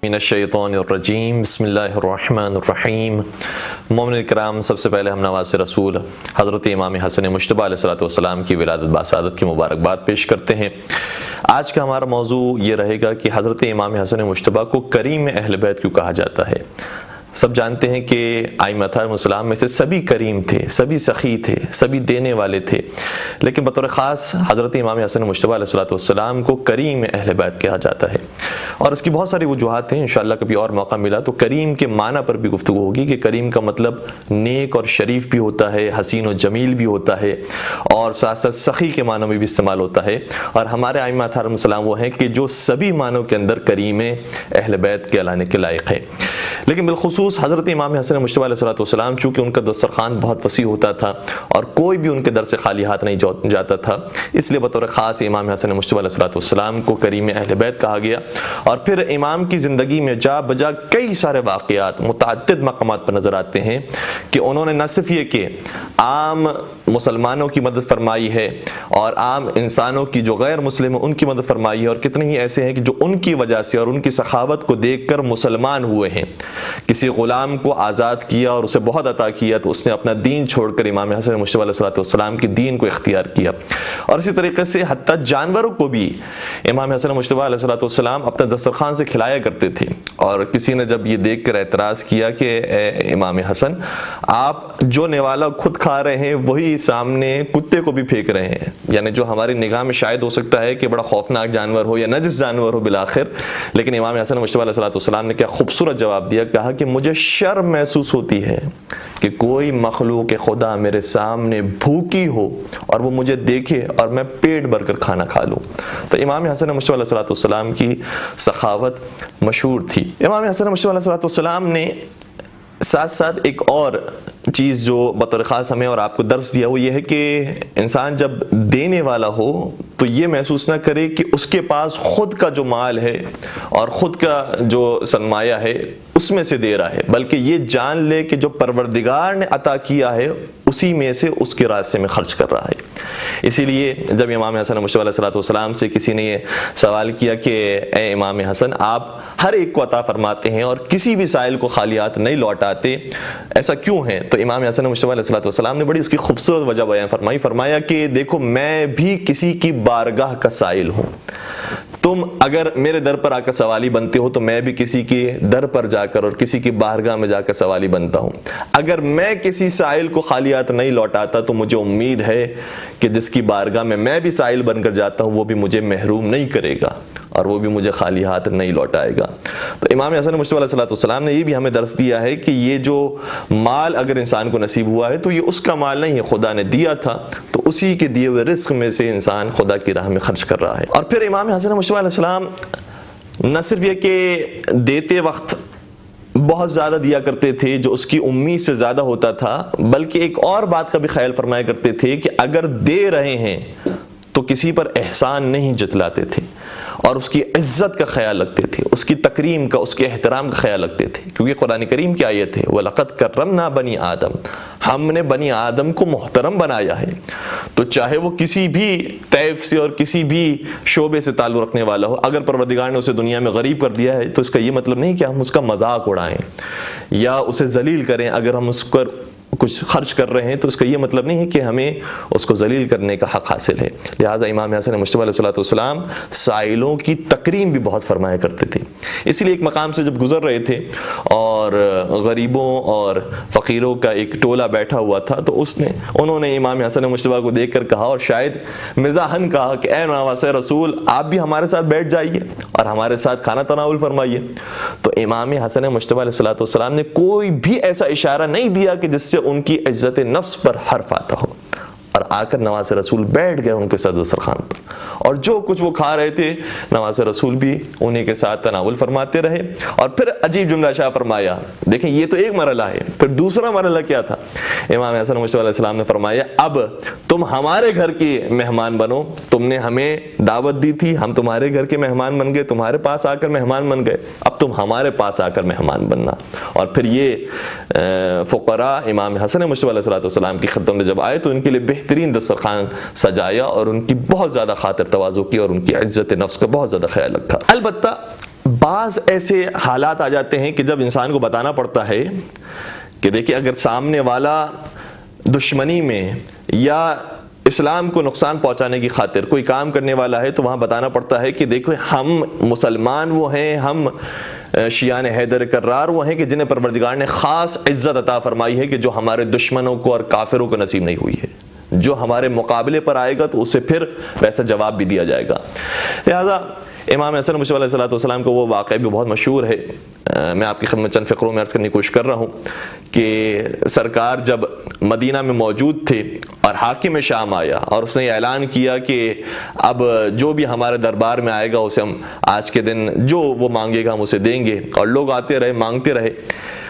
من الشیطان الرجیم بسم اللہ الرحمن الرحیم۔ مومن کرام، سب سے پہلے ہم نواز رسول حضرت امام حسن مجتبیٰ علیہ السلام کی ولادت باسعادت کی مبارکباد پیش کرتے ہیں۔ آج کا ہمارا موضوع یہ رہے گا کہ حضرت امام حسن مجتبیٰ کو کریم اہل بیت کیوں کہا جاتا ہے۔ سب جانتے ہیں کہ ائمہ السلام میں سے سبھی کریم تھے، سبھی سخی تھے، سبھی دینے والے تھے، لیکن بطور خاص حضرت امام حسن مجتبیٰ علیہ السلام کو کریم اہل بیت کہا جاتا ہے، اور اس کی بہت ساری وجوہات ہیں۔ انشاءاللہ کبھی اور موقع ملا تو کریم کے معنی پر بھی گفتگو ہوگی کہ کریم کا مطلب نیک اور شریف بھی ہوتا ہے، حسین و جمیل بھی ہوتا ہے، اور ساتھ ساتھ سخی کے معنوں میں بھی استعمال ہوتا ہے، اور ہمارے ائمہ السلام وہ ہیں کہ جو سبھی معنوں کے اندر کریم اہل بیت کہلانے کے لائق ہے۔ لیکن بالخصوص حضرت امام حسن مجتبیٰ علیہ السلام چونکہ ان کا دسترخوان بہت وسیع ہوتا تھا اور کوئی بھی ان کے در سے خالی ہاتھ نہیں جاتا تھا، اس لیے بطور خاص امام حسن مجتبیٰ علیہ السلام کو کریم اہل بیت کہا گیا۔ اور پھر امام کی زندگی میں جا بجا کئی سارے واقعات متعدد مقامات پر نظر آتے ہیں کہ انہوں نے نہ صرف یہ کہ عام مسلمانوں کی مدد فرمائی ہے اور عام انسانوں کی جو غیر مسلم ہیں ان کی مدد فرمائی ہے، اور کتنے ہی ایسے ہیں کہ جو ان کی وجہ سے اور ان کی سخاوت کو دیکھ کر مسلمان ہوئے ہیں۔ کسی غلام کو آزاد کیا اور اسے بہت عطا کیا تو اس نے اپنا دین چھوڑ کر امام حسن مجتبیٰ علیہ السلام کی دین کو اختیار کیا، اور اسی طریقے سے حتیٰ جانوروں کو بھی امام حسن مجتبیٰ علیہ السلام اپنے دسترخوان سے کھلایا کرتے تھے۔ اور کسی نے جب یہ دیکھ کر اعتراض کیا کہ اے امام حسن، آپ جو نوالا خود کھا رہے ہیں وہی سامنے کتے کو بھی پھینک رہے ہیں، یعنی جو ہماری نگاہ میں شاید ہو سکتا ہے کہ بڑا خوفناک جانور ہو یا نجس جانور ہو بالآخر، لیکن امام حسن مجتبیٰ علیہ السلام نے کیا خوبصورت جواب دیا، کہا کہ مجھے شرم محسوس ہوتی ہے کہ کوئی مخلوق خدا میرے سامنے بھوکی ہو اور وہ مجھے دیکھے اور میں پیٹ بھر کر کھانا کھا لوں۔ تو امام حسن مجتبیٰ علیہ السلام کی سخاوت مشہور تھی۔ امام حسن مجتبیٰ علیہ السلام نے ساتھ ساتھ ایک اور چیز جو بطور خاص ہمیں اور آپ کو درس دیا، وہ یہ ہے کہ انسان جب دینے والا ہو تو یہ محسوس نہ کرے کہ اس کے پاس خود کا جو مال ہے اور خود کا جو سرمایہ ہے اس میں سے دے رہا ہے، بلکہ یہ جان لے کہ جو پروردگار نے عطا کیا ہے اسی میں سے اس کے راستے میں خرچ کر رہا ہے۔ اسی لیے جب امام حسن مجتبیٰ علیہ السلام سے کسی نے یہ سوال کیا کہ اے امام حسن، آپ ہر ایک کو عطا فرماتے ہیں اور کسی بھی سائل کو خالی ہاتھ نہیں لوٹاتے، ایسا کیوں ہے؟ تو امام حسن مجتبیٰ علیہ السلام نے بڑی اس کی خوبصورت وجہ بیان فرمایا کہ دیکھو، میں بھی کسی کی بارگاہ کا سائل ہوں۔ تم اگر میرے در پر آ کر سوالی بنتے ہو تو میں بھی کسی کے در پر جا کر اور کسی کی بارگاہ میں جا کر سوالی بنتا ہوں۔ اگر میں کسی سائل کو خالی ہاتھ نہیں لوٹاتا تو مجھے امید ہے کہ جس کی بارگاہ میں بھی سائل بن کر جاتا ہوں وہ بھی مجھے محروم نہیں کرے گا اور وہ بھی مجھے خالی ہاتھ نہیں لوٹائے گا۔ تو امام حسن مجتبیٰ علیہ السلام نے یہ بھی ہمیں درس دیا ہے کہ یہ جو مال اگر انسان کو نصیب ہوا ہے تو یہ اس کا مال نہیں ہے، خدا نے دیا تھا، تو اسی کے دیے ہوئے رزق میں سے انسان خدا کی راہ میں خرچ کر رہا ہے۔ اور پھر امام حسن مجتبیٰ علیہ السلام نہ صرف یہ کہ دیتے وقت بہت زیادہ دیا کرتے تھے جو اس کی امید سے زیادہ ہوتا تھا، بلکہ ایک اور بات کا بھی خیال فرمایا کرتے تھے کہ اگر دے رہے ہیں تو کسی پر احسان نہیں جتلاتے تھے اور اس کی عزت کا خیال رکھتے تھے، اس کی تکریم کا، اس کے احترام کا خیال رکھتے تھے، کیونکہ قرآن کریم کی آیت ہے وَلَقَدْ كَرَّمْنَا بَنِي آدم، ہم نے بنی آدم کو محترم بنایا ہے۔ تو چاہے وہ کسی بھی طیف سے اور کسی بھی شعبے سے تعلق رکھنے والا ہو، اگر پروردگار نے اسے دنیا میں غریب کر دیا ہے تو اس کا یہ مطلب نہیں کہ ہم اس کا مذاق اڑائیں یا اسے ذلیل کریں۔ اگر ہم اس پر کچھ خرچ کر رہے ہیں تو اس کا یہ مطلب نہیں ہے کہ ہمیں اس کو ذلیل کرنے کا حق حاصل ہے۔ لہٰذا امام حسن مجتبیٰ علیہ السلام سائلوں کی تکریم بھی بہت فرمایا کرتے تھے۔ اسی لیے ایک مقام سے جب گزر رہے تھے اور غریبوں اور فقیروں کا ایک ٹولہ بیٹھا ہوا تھا تو انہوں نے امام حسن مجتبیٰ کو دیکھ کر کہا، اور شاید مزاحاً کہا کہ اے نواز رسول، آپ بھی ہمارے ساتھ بیٹھ جائیے اور ہمارے ساتھ کھانا تناول فرمائیے۔ تو امام حسن مجتبیٰ علیہ السلام نے کوئی بھی ایسا اشارہ نہیں دیا کہ جس سے ان کی عزت نفس پر حرف آتا ہو، اور آ کر نواز رسول بیٹھ گئے ان کے ساتھ دسترخوان پر، اور جو کچھ وہ کھا رہے تھے نواز رسول بھی انہیں کے ساتھ تناول فرماتے رہے۔ اور پھر عجیب جملہ شاہ فرمایا، دیکھیں یہ تو ایک مرحلہ ہے، پھر دوسرا مرحلہ کیا تھا؟ امام حسن مجتبیٰ علیہ السلام نے فرمایا، اب تم ہمارے گھر کے مہمان بنو، تم نے ہمیں دعوت دی تھی، ہم تمہارے گھر کے مہمان بن گئے، تمہارے پاس آ کر مہمان بن گئے، اب تم ہمارے پاس آ کر مہمان بننا۔ اور پھر یہ فقراء امام حسن مجتبیٰ علیہ السلام کی خدمت میں جب آئے تو ان کے لیے بہترین دسترخوان سجایا اور ان کی بہت زیادہ خاطر تواضع کی اور ان کی عزت نفس کا بہت زیادہ خیال رکھا۔ البتہ بعض ایسے حالات آ جاتے ہیں کہ جب انسان کو بتانا پڑتا ہے کہ دیکھیں اگر سامنے والا دشمنی میں یا اسلام کو نقصان پہنچانے کی خاطر کوئی کام کرنے والا ہے تو وہاں بتانا پڑتا ہے کہ دیکھو ہم مسلمان وہ ہیں، ہم شیعان حیدر کرار وہ ہیں کہ جنہیں پروردگار نے خاص عزت عطا فرمائی ہے کہ جو ہمارے دشمنوں کو اور کافروں کو نصیب نہیں ہوئی ہے. جو ہمارے مقابلے پر آئے گا تو اسے پھر ویسا جواب بھی دیا جائے گا. لہذا امام حسن مصطفیٰ علیہ السلام کو وہ واقعہ بھی بہت مشہور ہے. میں آپ کی خدمت چند فقروں میں عرض کرنے کی کوشش کر رہا ہوں کہ سرکار جب مدینہ میں موجود تھے اور حاکم شام آیا اور اس نے اعلان کیا کہ اب جو بھی ہمارے دربار میں آئے گا اسے ہم آج کے دن جو وہ مانگے گا ہم اسے دیں گے. اور لوگ آتے رہے، مانگتے رہے،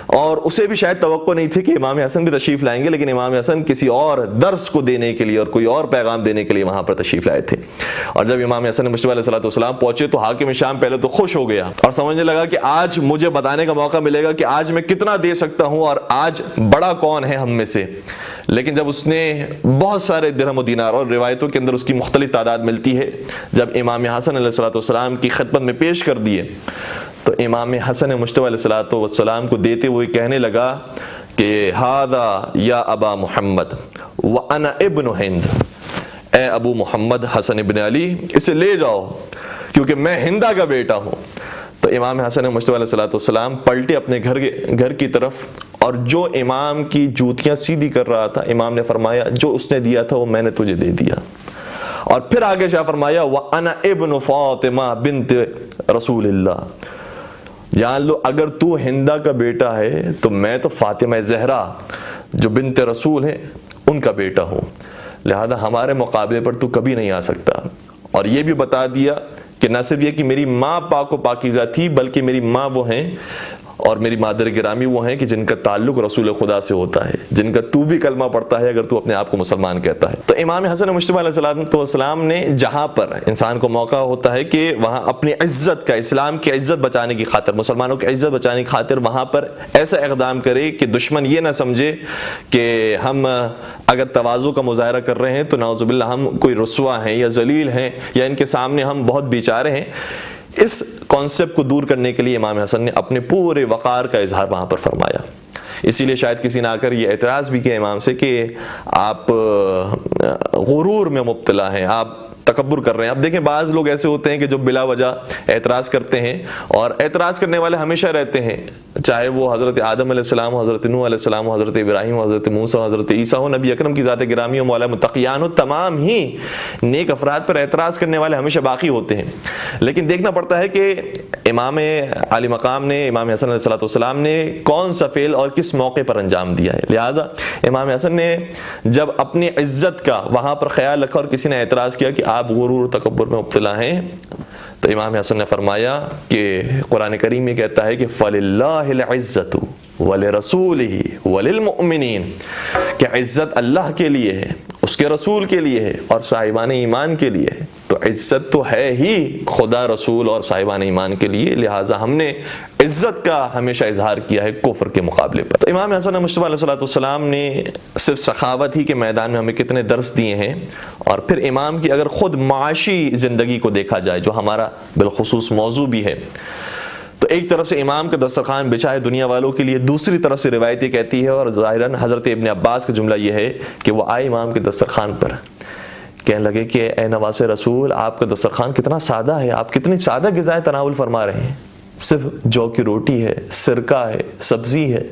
اور اسے بھی شاید توقع نہیں تھی کہ امام حسن بھی تشریف لائیں گے، لیکن امام حسن کسی اور درس کو دینے کے لیے اور کوئی اور پیغام دینے کے لیے وہاں پر تشریف لائے تھے. اور جب امام حسن مصطفیٰ علیہ السلام پہنچے تو حاکم شام پہلے تو خوش ہو گیا اور سمجھنے لگا کہ آج مجھے بتانے کا موقع ملے گا کہ آج میں کتنا دے سکتا ہوں اور آج بڑا کون ہے ہم میں سے. لیکن جب اس نے بہت سارے درہم و دینار، اور روایتوں کے اندر اس کی مختلف تعداد ملتی ہے، جب امام حسن علیہ السلام کی خدمت میں پیش کر دیے تو امام حسن مصطفیٰ علیہ السلام کو دیتے ہوئے کہنے لگا کہ ہذا یا ابا محمد وانا ابن ہند، اے ابو محمد حسن ابن علی اسے لے جاؤ کیونکہ میں ہندا کا بیٹا ہوں. تو امام حسن مصطفیٰ علیہ السلام پلٹے اپنے گھر کی طرف، اور جو امام کی جوتیاں سیدھی کر رہا تھا امام نے فرمایا جو اس نے دیا تھا وہ میں نے تجھے دے دیا. اور پھر آگے شاہ فرمایا وَأَنَا ابن فاطمہ بنت رسول اللہ، جان لو اگر تو ہندا کا بیٹا ہے تو میں تو فاطمہ زہرا جو بنت رسول ہیں ان کا بیٹا ہوں، لہذا ہمارے مقابلے پر تو کبھی نہیں آ سکتا. اور یہ بھی بتا دیا کہ نہ صرف یہ کہ میری ماں پاک و پاکیزہ تھی، بلکہ میری ماں وہ ہیں اور میری مادر گرامی وہ ہیں کہ جن کا تعلق رسول خدا سے ہوتا ہے، جن کا تو بھی کلمہ پڑھتا ہے اگر تو اپنے آپ کو مسلمان کہتا ہے. تو امام حسن مصطفیٰ علیہ السلام نے جہاں پر انسان کو موقع ہوتا ہے کہ وہاں اپنی عزت کا، اسلام کی عزت بچانے کی خاطر، مسلمانوں کی عزت بچانے کی خاطر وہاں پر ایسا اقدام کرے کہ دشمن یہ نہ سمجھے کہ ہم اگر تواضع کا مظاہرہ کر رہے ہیں تو نعوذ باللہ ہم کوئی رسوا ہیں یا ذلیل ہیں یا ان کے سامنے ہم بہت بیچارے ہیں. اس کانسیپٹ کو دور کرنے کے لیے امام حسن نے اپنے پورے وقار کا اظہار وہاں پر فرمایا. اسی لیے شاید کسی نے آ کر یہ اعتراض بھی کیا امام سے کہ آپ غرور میں مبتلا ہیں، آپ تکبر کر رہے ہیں. اب دیکھیں بعض لوگ ایسے ہوتے ہیں کہ جو بلا وجہ اعتراض کرتے ہیں، اور اعتراض کرنے والے ہمیشہ رہتے ہیں، چاہے وہ حضرت آدم علیہ السلام ہو، حضرت نوح علیہ السلام ہو، حضرت ابراہیم ہو، حضرت موسیٰ ہو، حضرت عیسیٰ ہو، نبی اکرم کی ذات گرامی ہو، مولا متقیان ہو، تمام ہی نیک افراد پر اعتراض کرنے والے ہمیشہ باقی ہوتے ہیں. لیکن دیکھنا پڑتا ہے کہ امام عالی مقام نے، امام حسن علیہ السلام نے کون سا فعل اور کس موقع پر انجام دیا ہے. لہٰذا امام حسن نے جب اپنی عزت کا وہاں پر خیال رکھا اور کسی نے اعتراض کیا کہ آپ غرور تکبر میں مبتلا ہیں، تو امام حسن نے فرمایا کہ قرآن کریم میں کہتا ہے کہ فَلِلَّهِ الْعِزَّةُ وَلِرَسُولِهِ وَلِلْمُؤْمِنِينَ، کہ عزت اللہ کے لیے ہے، اس کے رسول کے لیے ہے اور صاحبان ایمان کے لیے ہے. تو عزت تو ہے ہی خدا، رسول اور صاحبان ایمان کے لیے، لہٰذا ہم نے عزت کا ہمیشہ اظہار کیا ہے کفر کے مقابلے پر. تو امام حسن مصطفیٰ علیہ السلام نے صرف سخاوت ہی کے میدان میں ہمیں کتنے درس دیے ہیں. اور پھر امام کی اگر خود معاشی زندگی کو دیکھا جائے جو ہمارا بالخصوص موضوع بھی ہے، تو ایک طرف سے امام کا دسترخوان بچا ہے دنیا والوں کے لیے، دوسری طرف سے روایت یہ کہتی ہے اور ظاہراً حضرت ابن عباس کا جملہ یہ ہے کہ وہ آئے امام کے دسترخوان پر، کہنے لگے کہ اے نواز رسول آپ کا دسترخوان کتنا سادہ ہے، آپ کتنی سادہ غذائیں تناول فرما رہے ہیں، صرف جو کی روٹی ہے، سرکہ ہے، سبزی ہے،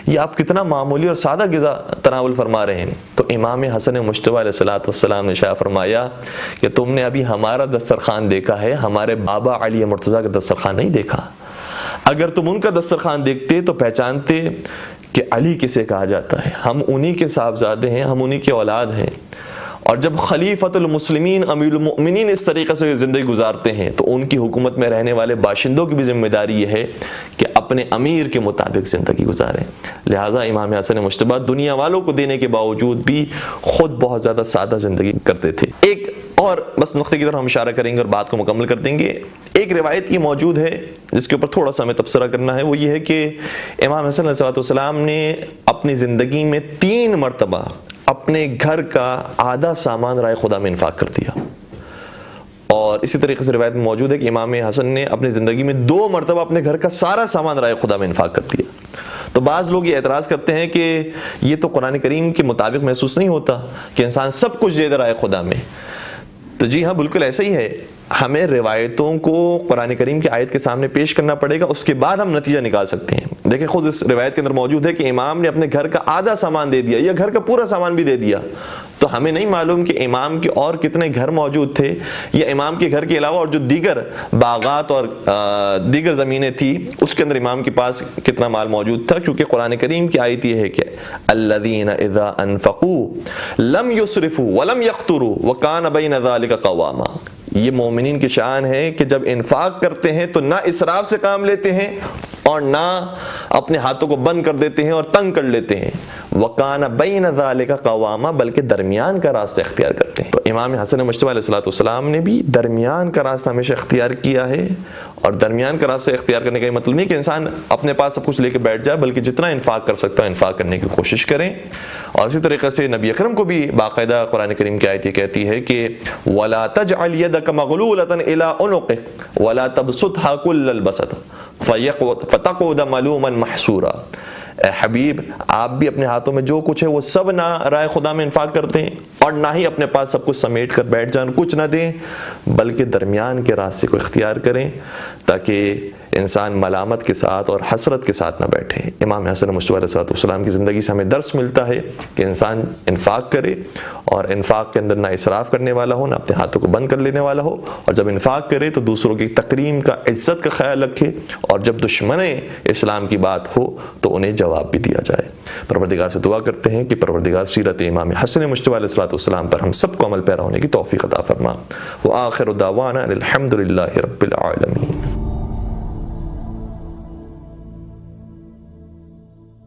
یہ آپ کتنا معمولی اور سادہ غذا تناول فرما رہے ہیں. تو امام حسن مصطفیٰ علیہ السلام نے شاہ فرمایا کہ تم نے ابھی ہمارا دسترخوان دیکھا ہے، ہمارے بابا علی مرتضیٰ کا دسترخوان نہیں دیکھا. اگر تم ان کا دسترخوان دیکھتے تو پہچانتے کہ علی کسے کہا جاتا ہے، ہم انہی کے صاحبزادے ہیں، ہم انہی کے اولاد ہیں. اور جب خلیفۃ المسلمین امیر المؤمنین اس طریقے سے زندگی گزارتے ہیں تو ان کی حکومت میں رہنے والے باشندوں کی بھی ذمہ داری یہ ہے کہ اپنے امیر کے مطابق زندگی گزاریں. لہٰذا امام حسن مجتبی دنیا والوں کو دینے کے باوجود بھی خود بہت زیادہ سادہ زندگی کرتے تھے. ایک اور بس نقطے کی طرف ہم اشارہ کریں گے اور بات کو مکمل کر دیں گے. ایک روایت یہ موجود ہے جس کے اوپر تھوڑا سا ہمیں تبصرہ کرنا ہے، وہ یہ ہے کہ امام حسن علیہ السلام نے اپنی زندگی میں 3 مرتبہ اپنے گھر کا آدھا سامان رائے خدا میں انفاق کر دیا. اور اور اسی طریقے سے روایت میں موجود ہے کہ امام حسن نے اپنی زندگی میں 2 مرتبہ اپنے گھر کا سارا سامان رائے خدا میں انفاق کر دیا۔ تو بعض لوگ یہ اعتراض کرتے ہیں کہ یہ تو قرآن کریم کے مطابق محسوس نہیں ہوتا کہ انسان سب کچھ دے دے رائے خدا میں۔ تو جی ہاں، بالکل ایسا ہی ہے، ہمیں روایتوں کو قرآن کریم کی آیت کے سامنے پیش کرنا پڑے گا، اس کے بعد ہم نتیجہ نکال سکتے ہیں۔ دیکھیں خود اس روایت کے اندر موجود ہے کہ امام نے اپنے گھر کا آدھا سامان دے دیا یا گھر کا پورا سامان بھی دے دیا، تو ہمیں نہیں معلوم کہ امام کے اور کتنے گھر موجود تھے، یا امام کے گھر کے علاوہ اور جو دیگر باغات اور دیگر زمینیں تھی اس کے اندر امام کے پاس کتنا مال موجود تھا، کیونکہ قرآن کریم کی آیت یہ ہے کہ الذین اذا انفقوا لم یسرفوا ولم یقتروا وکان بین ذلک قواما۔ یہ مومنین کی شان ہے کہ جب انفاق کرتے ہیں تو نہ اسراف سے کام لیتے ہیں اور نہ اپنے ہاتھوں کو بند کر دیتے ہیں اور تنگ کر لیتے ہیں، وَقَانَ بَيْنَ ذَلِكَ قَوَامًا، بلکہ درمیان کا راستہ اختیار کرتے ہیں۔ تو امام حسن مجتبی علیہ السلام نے بھی درمیان کا راستہ ہمیشہ اختیار کیا ہے، اور درمیان کا راستہ اختیار کرنے کا یہ مطلب نہیں کہ انسان اپنے پاس سب کچھ لے کے بیٹھ جائے، بلکہ جتنا انفاق کر سکتا ہے انفاق کرنے کی کوشش کریں۔ اور اسی طریقے سے نبی اکرم کو بھی باقاعدہ قرآن کریم کی آیت یہ کہتی ہے کہ وَلَا تَجْعَلْ يَدَكَ مَغْلُولَةً إِلَىٰ عُنُقِكَ وَلَا تَبْسُطْهَا كُلَّ الْبَسْطِ فَتَقْعُدَ مَلُومًا مَحْسُورًا۔ اے حبیب، آپ بھی اپنے ہاتھوں میں جو کچھ ہے وہ سب نہ رائے خدا میں انفاق کرتے ہیں، اور نہ ہی اپنے پاس سب کچھ سمیٹ کر بیٹھ جائیں، کچھ نہ دیں، بلکہ درمیان کے راستے کو اختیار کریں تاکہ انسان ملامت کے ساتھ اور حسرت کے ساتھ نہ بیٹھے۔ امام حسن مجتبی علیہ السلام کی زندگی سے ہمیں درس ملتا ہے کہ انسان انفاق کرے، اور انفاق کے اندر نہ اسراف کرنے والا ہو، نہ اپنے ہاتھوں کو بند کر لینے والا ہو، اور جب انفاق کرے تو دوسروں کی تکریم کا، عزت کا خیال رکھے، اور جب دشمن اسلام کی بات ہو تو انہیں جواب بھی دیا جائے۔ پروردگار سے دعا کرتے ہیں کہ پروردگار سیرت امام حسن مجتبی علیہ السلام پر ہم سب کو عمل پیرا ہونے کی توفیق عطا فرما۔ وآخر دعوانا الحمد للہ رب العالمین۔